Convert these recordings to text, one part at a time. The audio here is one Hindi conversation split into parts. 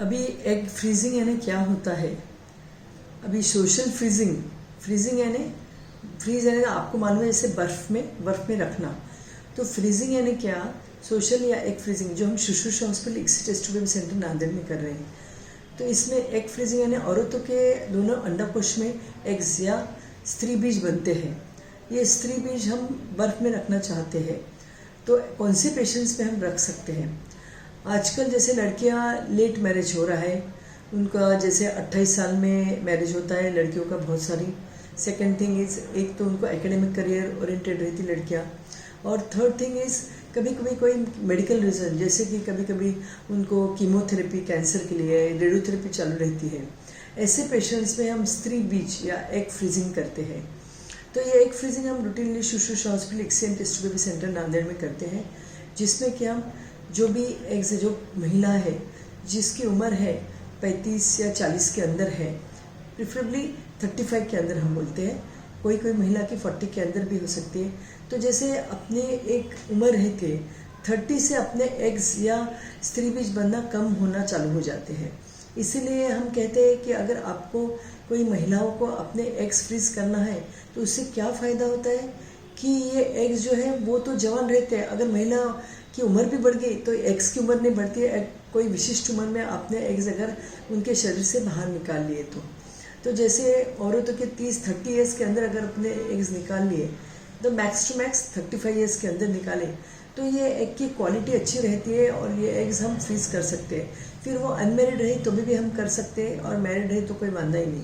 अभी एग फ्रीजिंग यानी क्या होता है। अभी सोशल फ्रीजिंग यानी फ्रीज यानी आपको मालूम है जैसे बर्फ में रखना। तो फ्रीजिंग यानी क्या, सोशल या एग फ्रीजिंग जो हम Shushrusha hospital ICSI test tube centre Nanded में कर रहे हैं। तो इसमें एग फ्रीजिंग यानी औरतों के दोनों अंडाकोश में एग्स या स्त्री बीज बनते हैं। ये स्त्री बीज हम बर्फ में रखना चाहते हैं, तो कौन से पेशेंट्स में हम रख सकते हैं। आजकल जैसे लड़कियां लेट मैरिज हो रहा है, उनका जैसे 28 साल में मैरिज होता है लड़कियों का बहुत सारी। सेकंड थिंग इज़, एक तो उनको एकेडमिक करियर ओरिएंटेड रहती लड़कियां, और थर्ड थिंग इज़ कभी कभी कोई मेडिकल रीज़न, जैसे कि कभी कभी उनको कीमोथेरेपी कैंसर के लिए रेडियोथेरेपी चालू रहती है। ऐसे पेशेंट्स में हम स्त्री बीज या एग फ्रीजिंग करते हैं। तो ये एग फ्रीजिंग हम routinely Shushrusha hospital ICSI test baby centre Nanded में करते हैं, जिसमें कि हम जो भी एग्स जो महिला है जिसकी उम्र है 35 या 40 के अंदर है, प्रिफरेबली 35 के अंदर हम बोलते हैं, कोई कोई महिला की 40 के अंदर भी हो सकती है। तो जैसे अपने एक उम्र है कि 30 से अपने एग्स या स्त्री बीज बनना कम होना चालू हो जाते हैं। इसीलिए हम कहते हैं कि अगर आपको कोई महिलाओं को अपने एग्स फ्रीज करना है तो उससे क्या फ़ायदा होता है कि ये एग्स जो है वो तो जवान रहते हैं। अगर महिला की उम्र भी बढ़ गई तो एग्स की उम्र नहीं बढ़ती है। कोई विशिष्ट उम्र में आपने एग्स अगर उनके शरीर से बाहर निकाल लिए तो जैसे औरतों के 30-30 ईयर्स के अंदर अगर अपने एग्स निकाल लिए तो मैक्स टू मैक्स 35 ईयर्स के अंदर निकाले तो ये एग की क्वालिटी अच्छी रहती है और ये एग्स हम फ्रीज कर सकते हैं। फिर वो अनमेरिड रहे तो भी हम कर सकते हैं और मैरिड रहे तो कोई वादा ही नहीं।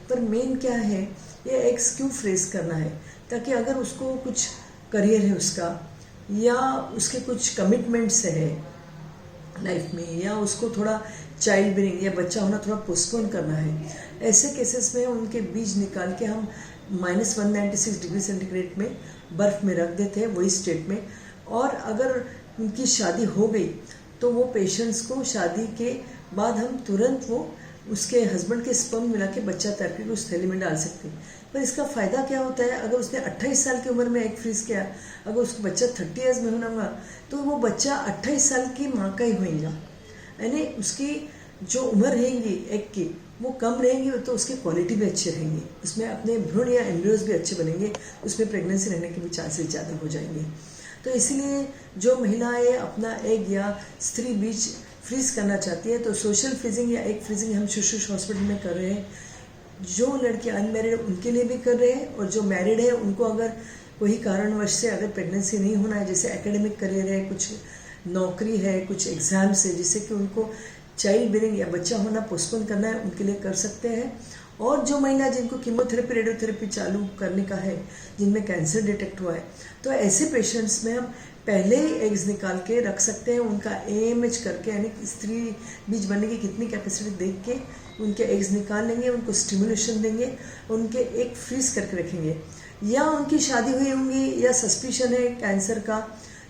पर मेन क्या है, ये एग्स क्यों फ्रीज करना है, ताकि अगर उसको कुछ करियर है उसका या उसके कुछ कमिटमेंट्स है लाइफ में, या उसको थोड़ा चाइल्ड बेरिंग या बच्चा होना थोड़ा पोस्टपोन करना है, ऐसे केसेस में उनके बीज निकाल के हम -196 डिग्री सेंटीग्रेड में बर्फ़ में रख देते हैं वही स्टेट में। और अगर उनकी शादी हो गई तो वो पेशेंट्स को शादी के बाद हम तुरंत वो उसके हस्बैंड के स्पर्म मिला के बच्चा तैयार करके उस थैली में डाल सकते हैं। पर इसका फ़ायदा क्या होता है, अगर उसने 28 साल की उम्र में एग फ्रीज किया, अगर उसको बच्चा 30 ईयर्स में होना हुआ तो वो बच्चा 28 साल की माँ का ही होगा। यानी उसकी जो उम्र रहेगी एग की वो कम रहेंगी तो उसकी क्वालिटी भी अच्छी रहेंगी, उसमें अपने भ्रूण या एम्ब्रियोज भी अच्छे बनेंगे, उसमें प्रेगनेंसी रहने के भी चांसेस ज़्यादा हो जाएंगे। तो इसलिए जो महिलाएं अपना एग या स्त्री बीज फ्रीज करना चाहती है तो सोशल फ्रीजिंग या एग फ्रीजिंग हम शुश्रूषा हॉस्पिटल में कर रहे हैं। जो लड़के अनमैरिड उनके लिए भी कर रहे हैं, और जो मैरिड है उनको अगर कोई कारणवश से अगर प्रेगनेंसी नहीं होना है, जैसे एकेडमिक करियर है, कुछ नौकरी है, कुछ एग्जाम्स है, जिससे कि उनको चाइल्ड बेरिंग या बच्चा होना पोस्टपोन करना है, उनके लिए कर सकते हैं। और जो महिला जिनको कीमोथेरेपी रेडियोथेरेपी चालू करने का है, जिनमें कैंसर डिटेक्ट हुआ है, तो ऐसे पेशेंट्स में हम पहले ही एग्स निकाल के रख सकते हैं। उनका AMH करके यानी स्त्री बीज बनने की कितनी कैपेसिटी देख के उनके एग्स निकाल लेंगे, उनको स्टिमुलेशन देंगे, उनके एग फ्रीज करके रखेंगे। या उनकी शादी हुई होंगी या सस्पिशन है कैंसर का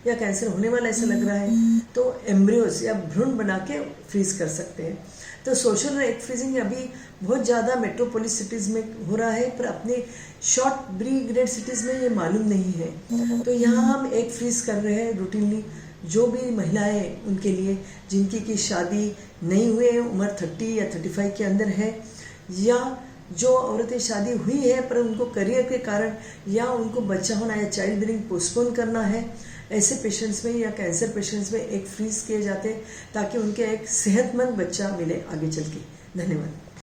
या कैंसर होने वाला ऐसा लग रहा है तो एम्ब्रियोज या भ्रूण बना के फ्रीज कर सकते हैं। तो सोशल एग फ्रीजिंग अभी बहुत ज़्यादा मेट्रोपोलिस सिटीज़ में हो रहा है, पर अपने शॉर्ट ब्रीग्रेड सिटीज़ में ये मालूम नहीं है। तो यहाँ हम एग फ्रीज कर रहे हैं रूटीनली। जो भी महिलाएं उनके लिए जिनकी की शादी नहीं हुई है, उम्र 30 या 35 के अंदर है, या जो औरतें शादी हुई है पर उनको करियर के कारण या उनको बच्चा होना या चाइल्ड बेरिंग पोस्टपोन करना है, ऐसे पेशेंट्स में या कैंसर पेशेंट्स में एग फ्रीज किए जाते हैं ताकि उनके एक सेहतमंद बच्चा मिले आगे चल के। धन्यवाद।